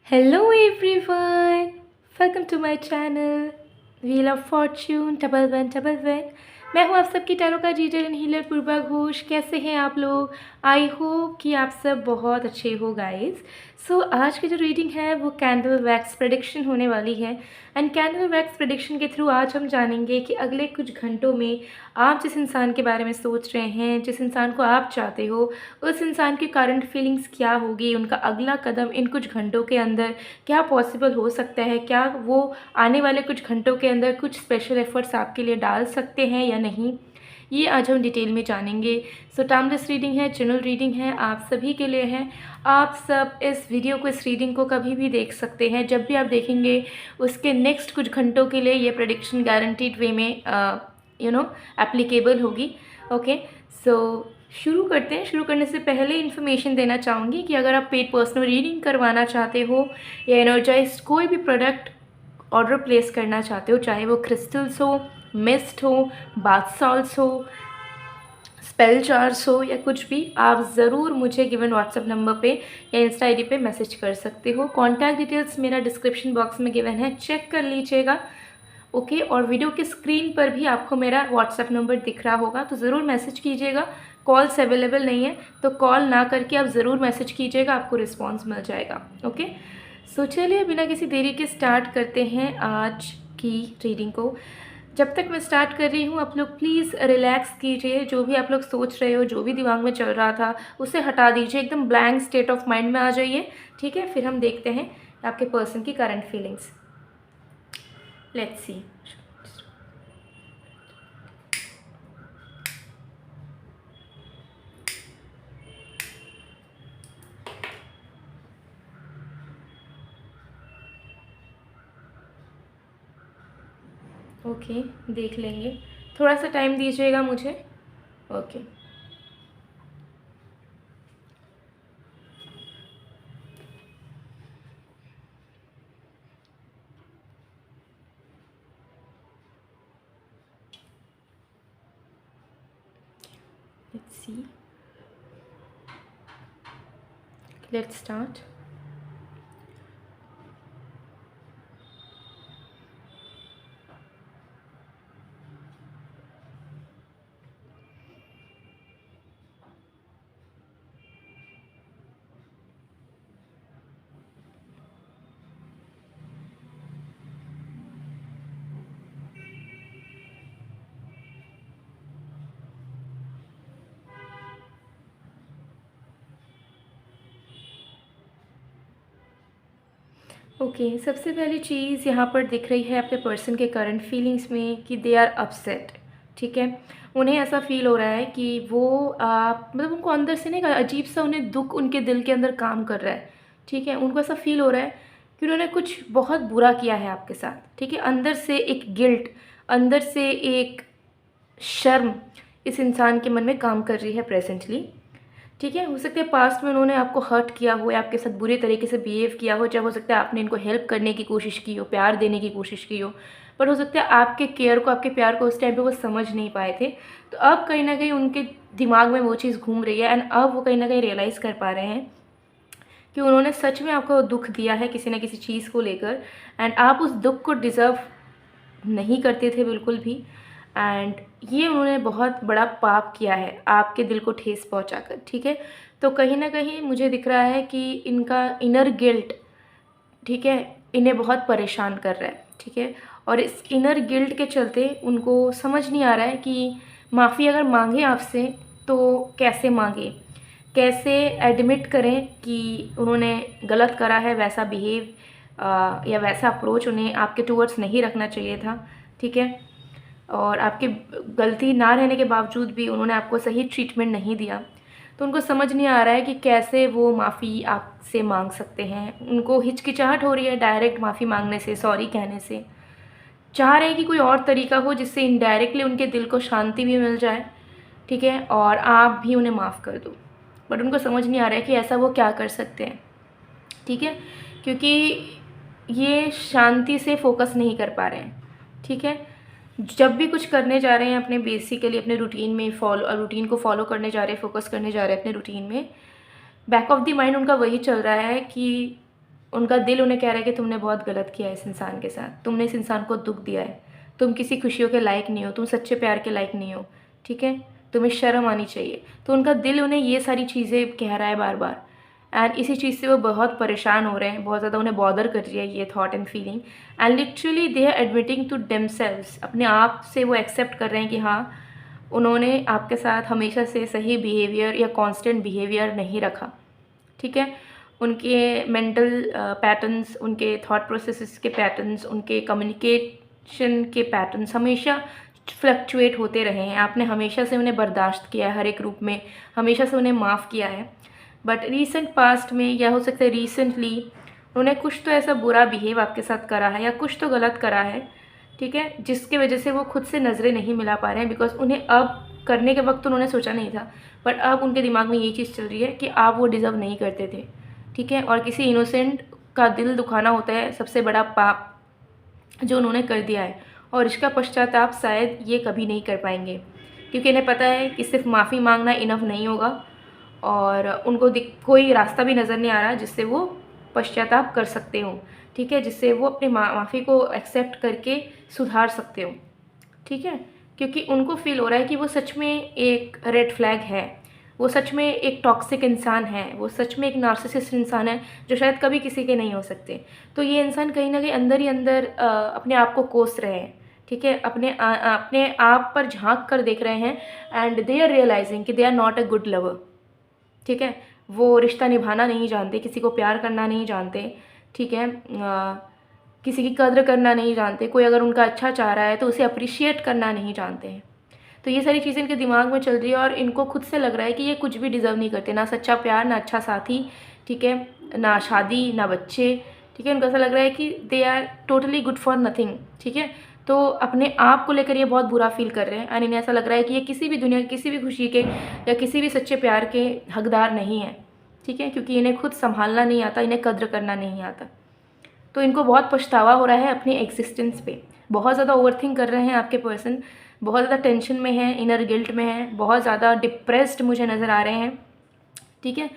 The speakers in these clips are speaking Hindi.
Hello everyone, welcome to my channel Wheel of Fortune double one double one. मैं हूँ आप सबकी टैरो का रीडर एंड हीलर पूर्वा घोष। कैसे हैं आप लोग? आई होप कि आप सब बहुत अच्छे हो गाइस। सो आज की जो रीडिंग है वो कैंडल वैक्स प्रेडिक्शन होने वाली है। एंड कैंडल वैक्स प्रेडिक्शन के थ्रू आज हम जानेंगे कि अगले कुछ घंटों में आप जिस इंसान के बारे में सोच रहे हैं, जिस इंसान को आप चाहते हो, उस इंसान की करंट फीलिंग्स क्या होगी, उनका अगला कदम इन कुछ घंटों के अंदर क्या पॉसिबल हो सकता है, क्या वो आने वाले कुछ घंटों के अंदर कुछ स्पेशल एफर्ट्स आपके लिए डाल सकते हैं या नहीं, ये आज हम डिटेल में जानेंगे। सो टाइमलेस रीडिंग है, जनरल रीडिंग है, आप सभी के लिए है। आप सब इस वीडियो को, इस रीडिंग को कभी भी देख सकते हैं। जब भी आप देखेंगे उसके नेक्स्ट कुछ घंटों के लिए ये प्रेडिक्शन गारंटीड वे में एप्लीकेबल होगी। ओके, सो शुरू करते हैं। शुरू करने से पहले इन्फॉर्मेशन देना चाहूँगी कि अगर आप पेड पर्सनल रीडिंग करवाना चाहते हो या एनर्जाइज कोई भी प्रोडक्ट ऑर्डर प्लेस करना चाहते हो, चाहे वो क्रिस्टल्स हो, मिस्ट हो, बाथ सॉल्ट्स हो, स्पेल चार्ज हो या कुछ भी, आप ज़रूर मुझे गिवन व्हाट्सएप नंबर पे या इंस्टा आईडी पे मैसेज कर सकते हो। कॉन्टैक्ट डिटेल्स मेरा डिस्क्रिप्शन बॉक्स में गिवन है, चेक कर लीजिएगा। ओके, और वीडियो की स्क्रीन पर भी आपको मेरा व्हाट्सएप नंबर दिख रहा होगा, तो ज़रूर मैसेज कीजिएगा। कॉल्स अवेलेबल नहीं है तो कॉल ना करके आप ज़रूर मैसेज कीजिएगा, आपको रिस्पॉन्स मिल जाएगा। ओके, सो चलिए बिना किसी देरी के स्टार्ट करते हैं आज की रीडिंग को। जब तक मैं स्टार्ट कर रही हूँ आप लोग प्लीज़ रिलैक्स कीजिए। जो भी आप लोग सोच रहे हो, जो भी दिमाग में चल रहा था, उसे हटा दीजिए, एकदम ब्लैंक स्टेट ऑफ माइंड में आ जाइए। ठीक है, फिर हम देखते हैं आपके पर्सन की current feelings. Let's see. Okay, देख लेंगे, थोड़ा सा टाइम दीजिएगा मुझे। Okay, let's see, let's start. Okay, सबसे पहली चीज़ यहाँ पर दिख रही है आपके पर्सन के करंट फीलिंग्स में कि दे आर अपसेट। ठीक है, उन्हें ऐसा फील हो रहा है कि वो मतलब उनको अंदर से नहीं, अजीब सा उन्हें दुख उनके दिल के अंदर काम कर रहा है। ठीक है, उनको ऐसा फील हो रहा है कि उन्होंने कुछ बहुत बुरा किया है आपके साथ। ठीक है, अंदर से एक गिल्ट, अंदर से एक शर्म इस इंसान के मन में काम कर रही है प्रेजेंटली। ठीक है, हो सकता है पास्ट में उन्होंने आपको हर्ट किया हो या आपके साथ बुरे तरीके से बिहेव किया हो, चाहे हो सकता है आपने इनको हेल्प करने की कोशिश की हो, प्यार देने की कोशिश की हो, पर हो सकता है आपके केयर को, आपके प्यार को उस टाइम पे वो समझ नहीं पाए थे। तो अब कहीं ना कहीं उनके दिमाग में वो चीज़ घूम रही है एंड अब वो कहीं ना कहीं रियलाइज़ कर पा रहे हैं कि उन्होंने सच में आपको दुख दिया है किसी न किसी चीज़ को लेकर, एंड आप उस दुख को डिज़र्व नहीं करते थे बिल्कुल भी। एंड ये उन्होंने बहुत बड़ा पाप किया है आपके दिल को ठेस पहुंचाकर। ठीक है, तो कहीं ना कहीं मुझे दिख रहा है कि इनका इनर गिल्ट, ठीक है, इन्हें बहुत परेशान कर रहा है। ठीक है, और इस इनर गिल्ट के चलते उनको समझ नहीं आ रहा है कि माफ़ी अगर मांगे आपसे तो कैसे मांगे, कैसे एडमिट करें कि उन्होंने गलत करा है, वैसा बिहेव या वैसा अप्रोच उन्हें आपके टूवर्ड्स नहीं रखना चाहिए था। ठीक है, और आपकी गलती ना रहने के बावजूद भी उन्होंने आपको सही ट्रीटमेंट नहीं दिया, तो उनको समझ नहीं आ रहा है कि कैसे वो माफ़ी आपसे मांग सकते हैं। उनको हिचकिचाहट हो रही है डायरेक्ट माफ़ी मांगने से, सॉरी कहने से। चाह रहे हैं कि कोई और तरीका हो जिससे इनडायरेक्टली उनके दिल को शांति भी मिल जाए। ठीक है, और आप भी उन्हें माफ़ कर दो, बट उनको समझ नहीं आ रहा है कि ऐसा वो क्या कर सकते हैं। ठीक है, क्योंकि ये शांति से फोकस नहीं कर पा रहे हैं। ठीक है, जब भी कुछ करने जा रहे हैं अपने बेसिकली अपने रूटीन में रूटीन को फॉलो करने जा रहे हैं, फोकस करने जा रहे हैं अपने रूटीन में, बैक ऑफ द माइंड उनका वही चल रहा है कि उनका दिल उन्हें कह रहा है कि तुमने बहुत गलत किया है इस इंसान के साथ, तुमने इस इंसान को दुख दिया है, तुम किसी खुशियों के लायक नहीं हो, तुम सच्चे प्यार के लायक नहीं हो, ठीक है, तुम्हें शर्म आनी चाहिए। तो उनका दिल उन्हें ये सारी चीज़ें कह रहा है बार बार, एंड इसी चीज़ से वो बहुत परेशान हो रहे हैं, बहुत ज़्यादा उन्हें बॉदर कर रही है ये thought and feeling. And literally they are admitting to themselves, अपने आप से वो एक्सेप्ट कर रहे हैं कि हाँ, उन्होंने आपके साथ हमेशा से सही बिहेवियर या कांस्टेंट बिहेवियर नहीं रखा, ठीक है। उनके मेंटल पैटर्न्स, उनके थॉट प्रोसेसेस के पैटर्न्स, उनके कम्युनिकेशन के पैटर्न्स हमेशा फ्लक्चुएट होते रहे हैं। आपने हमेशा से उन्हें बर्दाश्त किया है हर एक रूप में, हमेशा से उन्हें माफ़ किया है। बट रिसेंट पास्ट में, या हो सकता है रिसेंटली, उन्होंने कुछ तो ऐसा बुरा बिहेव आपके साथ करा है या कुछ तो गलत करा है, ठीक है, जिसके वजह से वो खुद से नज़रें नहीं मिला पा रहे हैं। बिकॉज उन्हें अब करने के वक्त उन्होंने सोचा नहीं था, बट अब उनके दिमाग में यही चीज़ चल रही है कि आप वो डिज़र्व नहीं करते थे, ठीक है। और किसी इनोसेंट का दिल दुखाना होता है सबसे बड़ा पाप जो उन्होंने कर दिया है, और इसका पश्चाताप शायद ये कभी नहीं कर पाएंगे, क्योंकि इन्हें पता है कि सिर्फ माफ़ी मांगना इनफ नहीं होगा, और उनको कोई रास्ता भी नज़र नहीं आ रहा जिससे वो पश्चाताप कर सकते हो, ठीक है, जिससे वो अपनी माफ़ी को एक्सेप्ट करके सुधार सकते हो, ठीक है। क्योंकि उनको फील हो रहा है कि वो सच में एक रेड फ्लैग है, वो सच में एक टॉक्सिक इंसान है, वो सच में एक नार्सिसिस्ट इंसान है जो शायद कभी किसी के नहीं हो सकते। तो ये इंसान कहीं ना कहीं अंदर ही अंदर अपने आप को कोस रहे हैं, ठीक है, अपने आप पर झांक कर देख रहे हैं, एंड दे आर रियलाइजिंग कि they are not a good lover, ठीक है। वो रिश्ता निभाना नहीं जानते, किसी को प्यार करना नहीं जानते, ठीक है, किसी की कद्र करना नहीं जानते, कोई अगर उनका अच्छा चाह रहा है तो उसे अप्रिशिएट करना नहीं जानते हैं। तो ये सारी चीज़ें इनके दिमाग में चल रही है, और इनको खुद से लग रहा है कि ये कुछ भी डिज़र्व नहीं करते, ना सच्चा प्यार, ना अच्छा साथी, ठीक है, ना शादी, ना बच्चे, ठीक है। इनको ऐसा लग रहा है कि they are totally good for nothing, ठीक है। तो अपने आप को लेकर ये बहुत बुरा फील कर रहे हैं, एंड इन्हें ऐसा लग रहा है कि ये किसी भी दुनिया, किसी भी खुशी के या किसी भी सच्चे प्यार के हकदार नहीं है, ठीक है, क्योंकि इन्हें खुद संभालना नहीं आता, इन्हें कद्र करना नहीं आता। तो इनको बहुत पछतावा हो रहा है अपनी एग्जिस्टेंस पे, बहुत ज़्यादा ओवरथिंक कर रहे हैं आपके पर्सन, बहुत ज़्यादा टेंशन में है, इनर गिल्ट में है, बहुत ज़्यादा डिप्रेस्ड मुझे नज़र आ रहे हैं, ठीक है।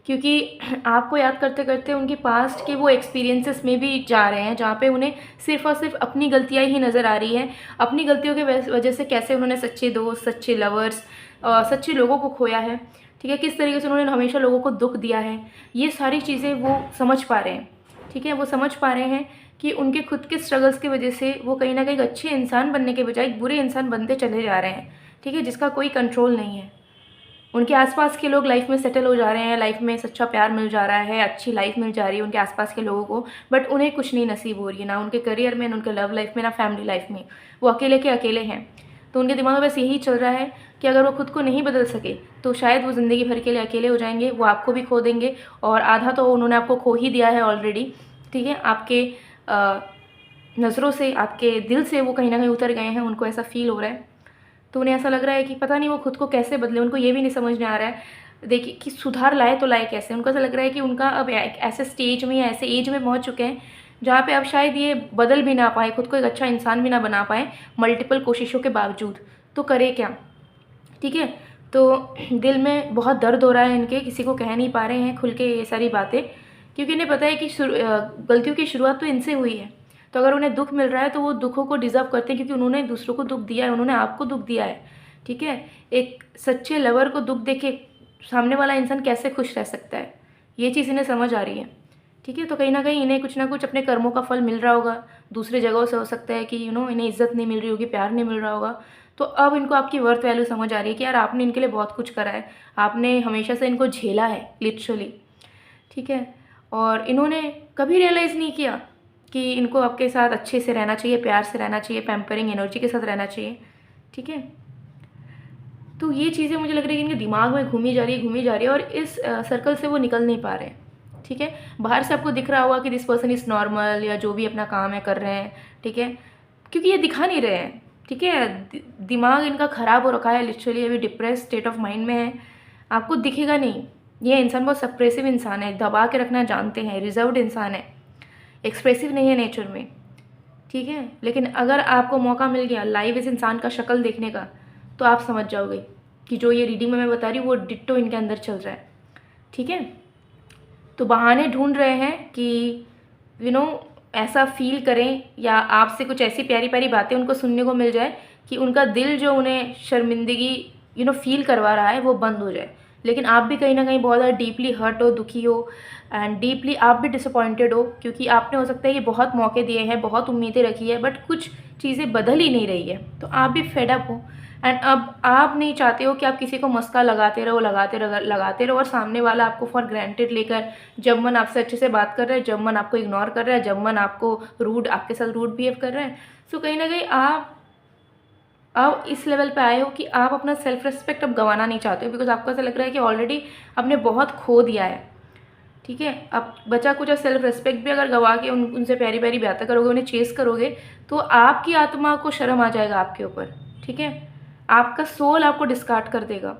क्योंकि आपको याद करते करते उनके पास्ट के वो एक्सपीरियंसेस में भी जा रहे हैं, जहाँ पे उन्हें सिर्फ़ और सिर्फ अपनी गलतियाँ ही नज़र आ रही हैं, अपनी गलतियों के वजह से कैसे उन्होंने सच्चे दोस्त, सच्चे लवर्स, सच्चे लोगों को खोया है, ठीक है, किस तरीके से उन्होंने हमेशा लोगों को दुख दिया है, ये सारी चीज़ें वो समझ पा रहे हैं, ठीक है। वो समझ पा रहे हैं कि उनके खुद के स्ट्रगल्स की वजह से वो कहीं ना कहीं एक अच्छे इंसान बनने के बजाय एक बुरे इंसान बनते चले जा रहे हैं, ठीक है, जिसका कोई कंट्रोल नहीं है। उनके आसपास के लोग लाइफ में सेटल हो जा रहे हैं, लाइफ में सच्चा प्यार मिल जा रहा है, अच्छी लाइफ मिल जा रही है उनके आसपास के लोगों को, बट उन्हें कुछ नहीं नसीब हो रही है, ना उनके करियर में, ना उनके लव लाइफ में, ना फैमिली लाइफ में। वो अकेले के अकेले हैं। तो उनके दिमाग में बस यही चल रहा है कि अगर वो खुद को नहीं बदल सके तो शायद वो ज़िंदगी भर के लिए अकेले हो जाएंगे, वो आपको भी खो देंगे, और आधा तो उन्होंने आपको खो ही दिया है ऑलरेडी, ठीक है। आपके नज़रों से, आपके दिल से वो कहीं ना कहीं उतर गए हैं, उनको ऐसा फील हो रहा है। तो उन्हें ऐसा लग रहा है कि पता नहीं वो खुद को कैसे बदले, उनको ये भी नहीं समझ में आ रहा है, देखिए, कि सुधार लाए तो लाए कैसे। उनको ऐसा लग रहा है कि उनका अब एक ऐसे स्टेज में या ऐसे एज में पहुंच चुके हैं जहाँ पे अब शायद ये बदल भी ना पाए, खुद को एक अच्छा इंसान भी ना बना पाए मल्टीपल कोशिशों के बावजूद। तो करे क्या, ठीक है। तो दिल में बहुत दर्द हो रहा है इनके, किसी को कह नहीं पा रहे हैं खुल के ये सारी बातें, क्योंकि इन्हें पता है कि गलतियों की शुरुआत तो इनसे हुई है। तो अगर उन्हें दुख मिल रहा है तो वो दुखों को डिज़र्व करते हैं, क्योंकि उन्होंने दूसरों को दुख दिया है, उन्होंने आपको दुख दिया है, ठीक है। एक सच्चे लवर को दुख देके सामने वाला इंसान कैसे खुश रह सकता है, ये चीज़ इन्हें समझ आ रही है, ठीक है। तो कहीं ना कहीं इन्हें कुछ ना कुछ अपने कर्मों का फल मिल रहा होगा, दूसरे जगहों से हो सकता है कि इन्हें इज्जत नहीं मिल रही होगी, प्यार नहीं मिल रहा होगा। तो अब इनको आपकी वर्थ वैल्यू समझ आ रही है कि यार आपने इनके लिए बहुत कुछ करा है, आपने हमेशा से इनको झेला है लिटरली, ठीक है। और इन्होंने कभी रियलाइज़ नहीं किया कि इनको आपके साथ अच्छे से रहना चाहिए, प्यार से रहना चाहिए, पैम्परिंग एनर्जी के साथ रहना चाहिए, ठीक है। तो ये चीज़ें मुझे लग रही है कि इनके दिमाग में घूमी जा रही है, और इस सर्कल से वो निकल नहीं पा रहे हैं, ठीक है। बाहर से आपको दिख रहा होगा कि दिस पर्सन इज़ नॉर्मल, या जो भी अपना काम है कर रहे हैं, ठीक है, क्योंकि ये दिखा नहीं रहे हैं, ठीक है। दिमाग इनका ख़राब हो रखा है लिटरली, अभी डिप्रेस स्टेट ऑफ माइंड में है, आपको दिखेगा नहीं। ये इंसान बहुत सप्रेसिव इंसान है, दबा के रखना जानते हैं, रिजर्व्ड इंसान है, एक्सप्रेसिव नहीं है नेचर में, ठीक है। लेकिन अगर आपको मौका मिल गया लाइव इस इंसान का शक्ल देखने का, तो आप समझ जाओगे कि जो ये रीडिंग में मैं बता रही हूँ वो डिट्टो इनके अंदर चल रहा है, ठीक है। तो बहाने ढूंढ रहे हैं कि ऐसा फील करें या आपसे कुछ ऐसी प्यारी प्यारी बातें उनको सुनने को मिल जाए कि उनका दिल जो उन्हें शर्मिंदगी फील करवा रहा है वो बंद हो जाए। लेकिन आप भी कहीं ना कहीं बहुत ज़्यादा डीपली हर्ट हो, दुखी हो, एंड डीपली आप भी डिसअपॉइंटेड हो, क्योंकि आपने हो सकता है कि बहुत मौके दिए हैं, बहुत उम्मीदें रखी है, बट कुछ चीज़ें बदल ही नहीं रही है, तो आप भी फेड अप हो। एंड अब आप नहीं चाहते हो कि आप किसी को मस्का लगाते रहो और सामने वाला आपको फॉर ग्रांटेड लेकर जब मन आपसे अच्छे से बात कर रहा है, जब मन आपको इग्नोर कर रहा है, जब मन आपको आपके साथ रूड बिहेव कर रहा है। सो कहीं ना कहीं आप इस लेवल पे आए हो कि आप अपना सेल्फ रिस्पेक्ट अब गंवाना नहीं चाहते हो, बिकॉज आपको ऐसा लग रहा है कि ऑलरेडी आपने बहुत खो दिया है। ठीक है, अब बचा कुछ सेल्फ रिस्पेक्ट भी अगर गंवा के उनसे प्यारी प्यारी बातें करोगे, उन्हें चेस करोगे, तो आपकी आत्मा को शर्म आ जाएगा आपके ऊपर। ठीक है, आपका सोल आपको डिस्कार्ड कर देगा।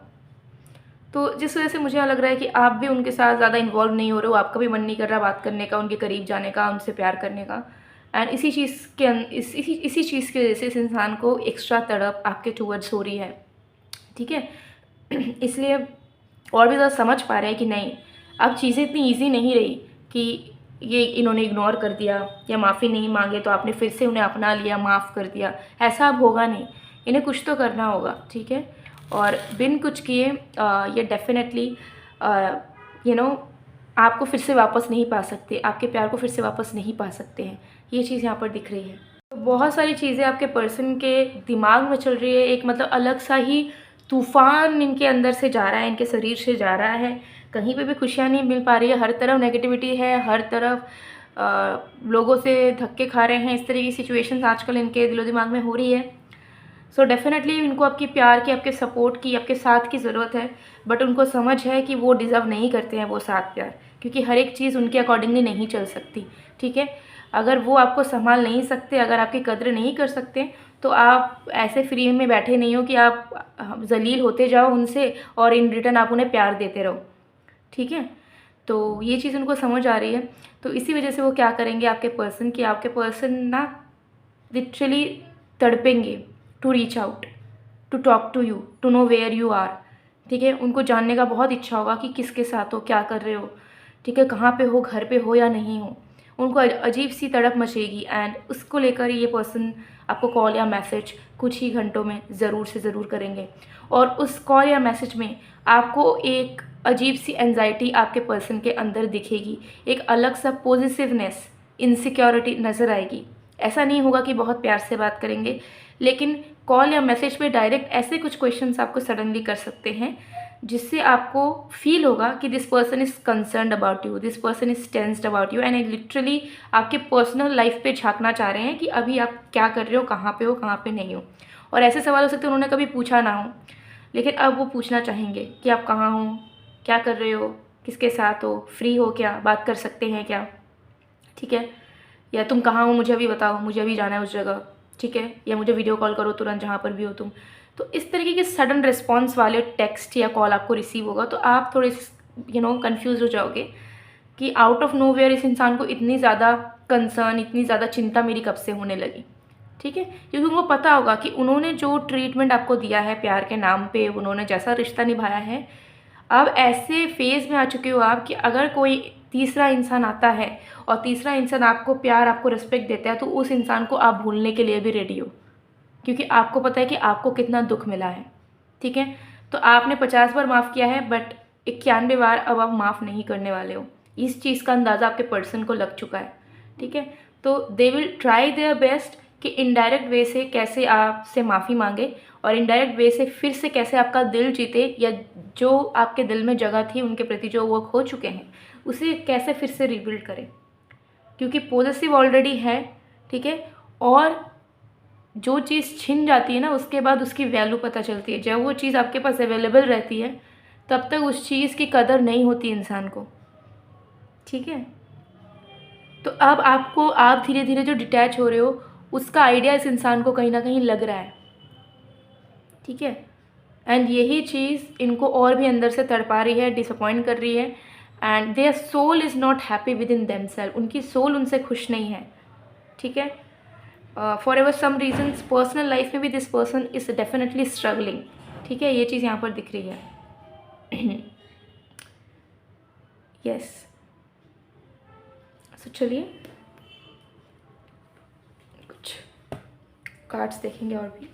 तो जिस वजह से मुझे लग रहा है कि आप भी उनके साथ ज़्यादा इन्वॉल्व नहीं हो रहे हो, आपका भी मन नहीं कर रहा बात करने का, उनके करीब जाने का, उनसे प्यार करने का। एंड इसी चीज़ की वजह से इस इंसान को एक्स्ट्रा तड़प आपके टूवर्ड्स हो रही है। ठीक है, इसलिए और भी ज़्यादा समझ पा रहे हैं कि नहीं, अब चीज़ें इतनी ईजी नहीं रही कि ये इन्होंने इग्नोर कर दिया या माफ़ी नहीं मांगे तो आपने फिर से उन्हें अपना लिया, माफ़ कर दिया। ऐसा अब होगा नहीं, इन्हें कुछ तो करना होगा। ठीक है, और बिन कुछ किए ये डेफिनेटली आपको फिर से वापस नहीं पा सकते, आपके प्यार को फिर से वापस नहीं पा सकते हैं। ये चीज़ यहाँ पर दिख रही है। तो बहुत सारी चीज़ें आपके पर्सन के दिमाग में चल रही है, एक मतलब अलग सा ही तूफान इनके अंदर से जा रहा है, इनके शरीर से जा रहा है। कहीं पे भी खुशियाँ नहीं मिल पा रही है, हर तरफ नेगेटिविटी है, हर तरफ लोगों से धक्के खा रहे हैं। इस तरह की सिचुएशंस आजकल इनके दिलो दिमाग में हो रही है। सो डेफिनेटली इनको आपकी प्यार की, आपके सपोर्ट की, आपके साथ की ज़रूरत है, बट उनको समझ है कि वो डिज़र्व नहीं करते हैं वो साथ प्यार, क्योंकि हर एक चीज़ उनके अकॉर्डिंगली नहीं चल सकती। ठीक है, अगर वो आपको संभाल नहीं सकते, अगर आपकी कद्र नहीं कर सकते, तो आप ऐसे फ्री में बैठे नहीं हो कि आप जलील होते जाओ उनसे और इन रिटर्न आप उन्हें प्यार देते रहो। ठीक है, तो ये चीज़ उनको समझ आ रही है। तो इसी वजह से वो क्या करेंगे, आपके पर्सन ना लिटरली तड़पेंगे to reach out, to talk to you, to know where you are. ठीक है, उनको जानने का बहुत इच्छा होगा कि किसके साथ हो, क्या कर रहे हो। ठीक है, कहाँ पे हो, घर पे हो या नहीं हो। उनको अजीब सी तड़प मचेगी, एंड उसको लेकर ये पर्सन आपको कॉल या मैसेज कुछ ही घंटों में ज़रूर से ज़रूर करेंगे। और उस कॉल या मैसेज में आपको एक अजीब सी एंजाइटी आपके पर्सन के अंदर दिखेगी, एक अलग सा पॉजिटिवनेस, इनसिक्योरिटी नज़र आएगी। ऐसा नहीं होगा कि बहुत प्यार से बात करेंगे, लेकिन कॉल या मैसेज पे डायरेक्ट ऐसे कुछ क्वेश्चंस आपको सडनली कर सकते हैं जिससे आपको फील होगा कि this person is concerned about you, this person is tensed about you, and literally आपके पर्सनल लाइफ पे झांकना चाह रहे हैं कि अभी आप क्या कर रहे हो, कहाँ पे नहीं हो। और ऐसे सवाल हो सकते हैं उन्होंने कभी पूछा ना हो, लेकिन अब वो पूछना चाहेंगे कि आप कहाँ हो, क्या कर रहे हो, किसके साथ हो, फ्री हो क्या, बात कर सकते हैं क्या। ठीक है, या तुम कहाँ हो मुझे अभी बताओ, मुझे अभी जाना है उस जगह। ठीक है, या मुझे वीडियो कॉल करो तुरंत जहाँ पर भी हो तुम। तो इस तरीके के सडन रिस्पॉन्स वाले टेक्स्ट या कॉल आपको रिसीव होगा, तो आप थोड़े कन्फ्यूज हो जाओगे कि आउट ऑफ नो वेयर इस इंसान को इतनी ज़्यादा कंसर्न, इतनी ज़्यादा चिंता मेरी कब से होने लगी। ठीक है, क्योंकि उनको पता होगा कि उन्होंने जो ट्रीटमेंट आपको दिया है प्यार के नाम पे, उन्होंने जैसा रिश्ता निभाया है, अब ऐसे फेज़ में आ चुके हो आप कि अगर कोई तीसरा इंसान आता है और तीसरा इंसान आपको प्यार, आपको रिस्पेक्ट देता है, तो उस इंसान को आप भूलने के लिए भी रेडी हो, क्योंकि आपको पता है कि आपको कितना दुख मिला है। ठीक है, तो आपने 50 बार माफ़ किया है, बट 91 बार अब आप माफ़ नहीं करने वाले हो। इस चीज़ का अंदाज़ा आपके पर्सन को लग चुका है। ठीक है, तो they will try their best कि इनडायरेक्ट वे से कैसे आपसे माफ़ी मांगे और इनडायरेक्ट वे से फिर से कैसे आपका दिल जीते, या जो आपके दिल में जगह थी उनके प्रति जो वो खो चुके हैं उसे कैसे फिर से रिबिल्ड करें, क्योंकि पॉजिटिव ऑलरेडी है। ठीक है, और जो चीज़ छिन जाती है ना उसके बाद उसकी वैल्यू पता चलती है। जब वो चीज़ आपके पास अवेलेबल रहती है तब तक उस चीज़ की कदर नहीं होती इंसान को। ठीक है, तो अब आप धीरे धीरे जो डिटैच हो रहे हो उसका आइडिया इस इंसान को कहीं ना कहीं लग रहा है। ठीक है, एंड यही चीज़ इनको और भी अंदर से तड़पा रही है, डिसअपॉइंट कर रही है, and their soul is not happy within themselves. उनकी सोल उनसे खुश नहीं है। ठीक है, for ever some reasons personal life में भी this person is definitely struggling. ठीक है, ये चीज़ यहाँ पर दिख रही है। यस, सो चलिए कार्ड्स देखेंगे और भी।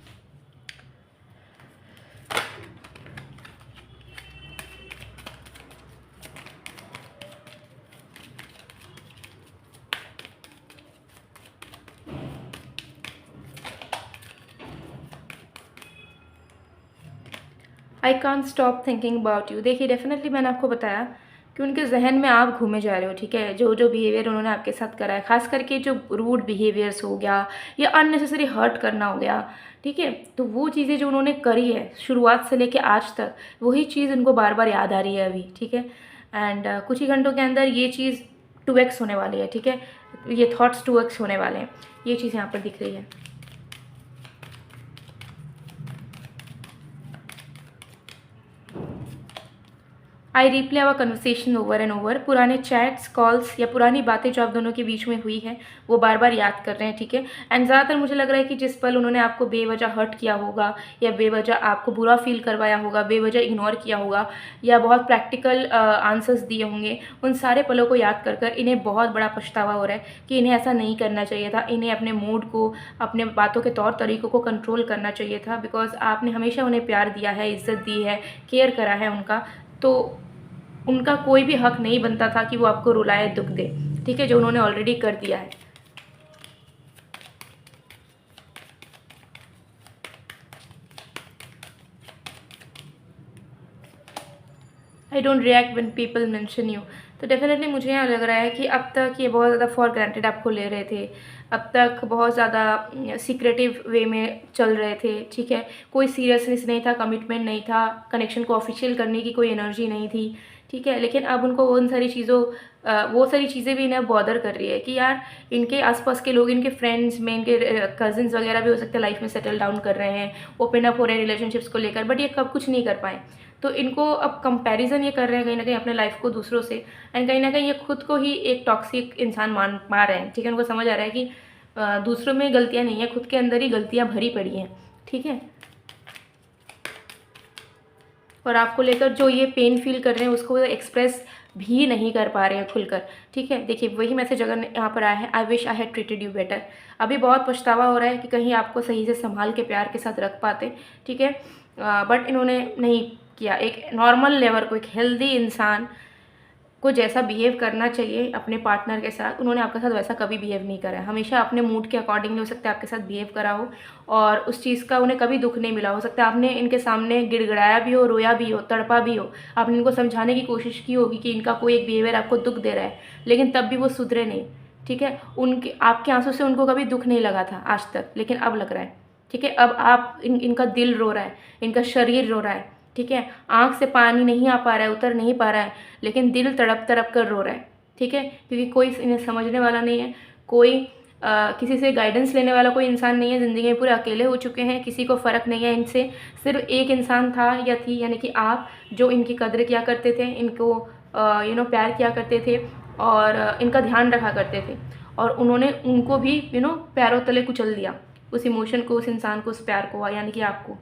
I can't stop thinking about you. देखिए डेफिनेटली मैंने आपको बताया कि उनके जहन में आप घूमे जा रहे हो, ठीक है। जो जो बिहेवियर उन्होंने आपके साथ करा है, खास करके जो रूड बिहेवियर्स हो गया या अननेसेसरी हर्ट करना हो गया, ठीक है, तो वो चीज़ें जो उन्होंने करी है शुरुआत से लेके आज तक, वही चीज़ उनको बार बार याद आ रही है अभी, ठीक है। एंड कुछ ही घंटों के अंदर ये चीज़ 2x होने वाली है, ठीक है। ये थॉट्स 2x होने वाले हैं, ये चीज़ यहाँ पर दिख रही है। I replay our conversation over and over. पुराने चैट्स, कॉल्स या पुरानी बातें जो आप दोनों के बीच में हुई हैं वो बार बार याद कर रहे हैं, ठीक है। एंड ज़्यादातर मुझे लग रहा है कि जिस पल उन्होंने आपको बेवजह हर्ट किया होगा या बेवजह आपको बुरा फील करवाया होगा, बेवजह इग्नोर किया होगा या बहुत प्रैक्टिकल आंसर्स दिए होंगे, उन सारे पलों को याद कर कर इन्हें बहुत बड़ा पछतावा हो रहा है कि इन्हें ऐसा नहीं करना चाहिए था। इन्हें अपने मूड को, अपने बातों के तौर तरीक़ों को कंट्रोल करना चाहिए था, बिकॉज आपने हमेशा उन्हें प्यार दिया है, इज़्ज़त दी है, केयर करा है उनका। तो उनका कोई भी हक नहीं बनता था कि वो आपको रुलाए, दुख दे, ठीक है, जो उन्होंने ऑलरेडी कर दिया है। I don't react when people mention you. तो डेफिनेटली मुझे यहाँ लग रहा है कि अब तक ये बहुत ज़्यादा फॉर ग्रांटेड आपको ले रहे थे, अब तक बहुत ज़्यादा सीक्रेटिव वे में चल रहे थे, ठीक है। कोई सीरियसनेस नहीं था, कमिटमेंट नहीं था, कनेक्शन को ऑफिशियल करने की कोई एनर्जी नहीं थी, ठीक है। लेकिन अब उनको उन सारी चीज़ों वो सारी चीज़ें भी इन्हें बॉदर कर रही है कि यार इनके आसपास के लोग, इनके फ्रेंड्स में, इनके कजिन्स वगैरह भी हो सकते हैं लाइफ में सेटल डाउन कर रहे हैं, ओपन अप हो रहे हैं रिलेशनशिप्स को लेकर, बट ये कब कुछ नहीं कर पाए। तो इनको अब कंपैरिजन ये कर रहे हैं कहीं ना कहीं अपने लाइफ को दूसरों से, एंड कहीं ना कहीं ये खुद को ही एक टॉक्सिक इंसान मान पा रहे हैं, ठीक है। उनको समझ आ रहा है कि दूसरों में गलतियाँ नहीं है, खुद के अंदर ही गलतियाँ भरी पड़ी हैं, ठीक है। और आपको लेकर जो ये पेन फील कर रहे हैं उसको एक्सप्रेस भी नहीं कर पा रहे हैं खुलकर, ठीक है। देखिए वही मैसेज अगर यहाँ पर आया है, I wish I had treated you better. अभी बहुत पछतावा हो रहा है कि कहीं आपको सही से संभाल के प्यार के साथ रख पाते, ठीक है, बट इन्होंने नहीं किया। एक नॉर्मल लेवल को, एक हेल्दी इंसान को जैसा बिहेव करना चाहिए अपने पार्टनर के साथ, उन्होंने आपके साथ वैसा कभी बिहेव नहीं करा है। हमेशा अपने मूड के अकॉर्डिंगली हो सकता है आपके साथ बिहेव करा हो, और उस चीज़ का उन्हें कभी दुख नहीं मिला। हो सकता है आपने इनके सामने गिड़गिड़ाया भी हो, रोया भी हो, तड़पा भी हो, आपने इनको समझाने की कोशिश की होगी कि इनका कोई एक बिहेवियर आपको दुख दे रहा है, लेकिन तब भी वो सुधरे नहीं, ठीक है। उनके आपके आंसू से उनको कभी दुख नहीं लगा था आज तक, लेकिन अब लग रहा है, ठीक है। अब आप इनका दिल रो रहा है, इनका शरीर रो रहा है, ठीक है। आँख से पानी नहीं आ पा रहा है, उतर नहीं पा रहा है, लेकिन दिल तड़प तड़प कर रो रहा है, ठीक है। क्योंकि कोई इन्हें समझने वाला नहीं है, कोई किसी से गाइडेंस लेने वाला कोई इंसान नहीं है, ज़िंदगी में पूरे अकेले हो चुके हैं, किसी को फ़र्क नहीं है इनसे। सिर्फ एक इंसान था या थी, यानी कि आप, जो इनकी कदर किया करते थे, इनको प्यार किया करते थे और इनका ध्यान रखा करते थे, और उन्होंने उनको भी पैरों तले कुचल दिया, उस इमोशन को, उस इंसान को, उस प्यार को, यानी कि आपको।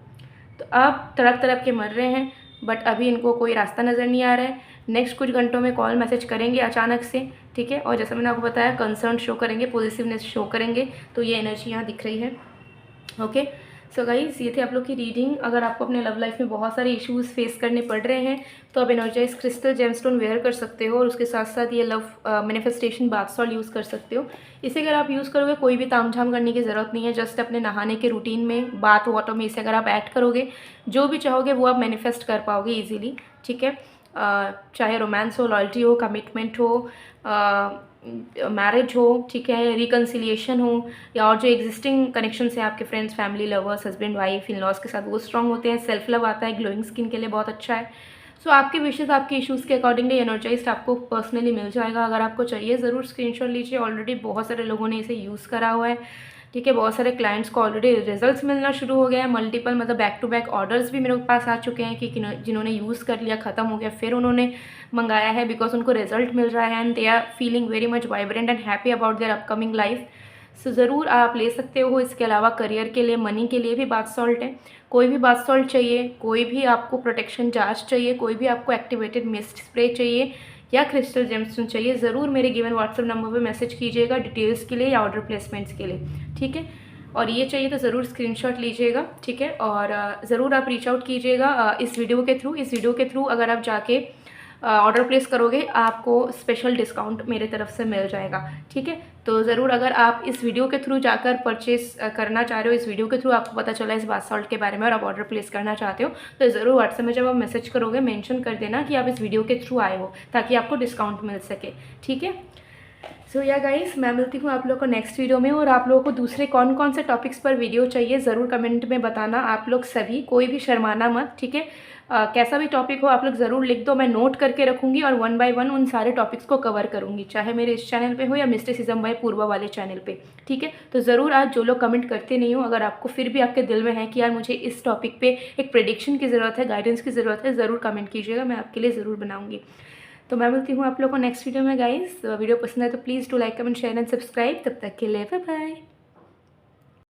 तो अब तड़प तड़प के मर रहे हैं, बट अभी इनको कोई रास्ता नज़र नहीं आ रहा है। नेक्स्ट कुछ घंटों में कॉल मैसेज करेंगे अचानक से, ठीक है। और जैसा मैंने आपको बताया, कंसर्न शो करेंगे, पॉजिटिवनेस शो करेंगे, तो ये एनर्जी यहाँ दिख रही है। ओके, सो गाइस, ये थे आप लोग की रीडिंग। अगर आपको अपने लव लाइफ में बहुत सारे इश्यूज़ फेस करने पड़ रहे हैं तो आप एनर्जाइज क्रिस्टल जेमस्टोन वेयर कर सकते हो, और उसके साथ साथ ये love manifestation bath salt use कर सकते हो। इसे अगर आप यूज़ करोगे, कोई भी तामझाम करने की ज़रूरत नहीं है, जस्ट अपने नहाने के रूटीन में, बाथ वाटर में इसे अगर आप ऐड करोगे, जो भी चाहोगे वो आप मैनिफेस्ट कर पाओगे ईजिली, ठीक है। चाहे रोमांस हो, लॉयल्टी हो, कमिटमेंट हो, मैरिज हो, ठीक है, रिकन्सिलिएशन हो, या और जो एग्जिस्टिंग कनेक्शन है आपके friends, family, lovers, husband, wife, in laws के साथ, वो स्ट्रॉन्ग होते हैं। सेल्फ लव आता है, ग्लोइंग स्किन के लिए बहुत अच्छा है। सो आपके विशेज़, आपके इश्यूज़ के अकॉर्डिंगली एनर्जाइज्ड आपको पर्सनली मिल जाएगा। अगर आपको चाहिए ज़रूर स्क्रीनशॉट लीजिए, ऑलरेडी बहुत सारे लोगों ने इसे यूज़ करा हुआ है, ठीक है। बहुत सारे क्लाइंट्स को ऑलरेडी रिजल्ट्स मिलना शुरू हो गया है, मल्टीपल, मतलब बैक टू बैक ऑर्डर्स भी मेरे पास आ चुके हैं कि जिन्होंने यूज़ कर लिया, ख़त्म हो गया, फिर उन्होंने मंगाया है, बिकॉज उनको रिजल्ट मिल रहा है and they are feeling very much vibrant and happy about their upcoming life. So ज़रूर आप ले सकते हो। इसके अलावा करियर के लिए, मनी के लिए भी बाथ सॉल्ट है। कोई भी बाथ सॉल्ट चाहिए, कोई भी आपको प्रोटेक्शन जांच चाहिए, कोई भी आपको एक्टिवेटेड मिस्ट स्प्रे चाहिए या क्रिस्टल जेमस्टोन चाहिए, ज़रूर मेरे गिवन व्हाट्सएप नंबर पे मैसेज कीजिएगा डिटेल्स के लिए या ऑर्डर प्लेसमेंट्स के लिए, ठीक है। और ये चाहिए तो ज़रूर स्क्रीनशॉट लीजिएगा, ठीक है। और ज़रूर आप रीच आउट कीजिएगा इस वीडियो के थ्रू अगर आप जाके ऑर्डर प्लेस करोगे आपको स्पेशल डिस्काउंट मेरे तरफ से मिल जाएगा, ठीक है। तो ज़रूर अगर आप इस वीडियो के थ्रू जाकर परचेस करना चाह रहे हो, इस वीडियो के थ्रू आपको पता चला इस बाथ सॉल्ट के बारे में और आप ऑर्डर प्लेस करना चाहते हो, तो ज़रूर व्हाट्सएप में जब आप मैसेज करोगे मेंशन कर देना कि आप इस वीडियो के थ्रू आए हो, ताकि आपको डिस्काउंट मिल सके, ठीक है। सो या गाइस, मैं मिलती हूँ आप लोगों को नेक्स्ट वीडियो में। और आप लोगों को दूसरे कौन कौन से टॉपिक्स पर वीडियो चाहिए ज़रूर कमेंट में बताना। आप लोग सभी, कोई भी शर्माना मत, ठीक है। कैसा भी टॉपिक हो आप लोग ज़रूर लिख दो, मैं नोट करके रखूँगी और 1 बाय 1 उन सारे टॉपिक्स को कवर करूँगी, चाहे मेरे इस चैनल पे हो या मिस्टिसिज्म बाय पूर्वा वाले चैनल पे, ठीक है। तो ज़रूर आज जो लोग कमेंट करते नहीं हो, अगर आपको फिर भी आपके दिल में है कि यार मुझे इस टॉपिक पे एक प्रेडिक्शन की ज़रूरत है, गाइडेंस की ज़रूरत है, ज़रूर कमेंट कीजिएगा, मैं आपके लिए ज़रूर बनाऊँगी। तो मैं मिलती हूँ आप लोगों को नेक्स्ट वीडियो में गाइस। वीडियो पसंद है तो please do like, comment, share and subscribe. तब तक के लिए बाय बाय।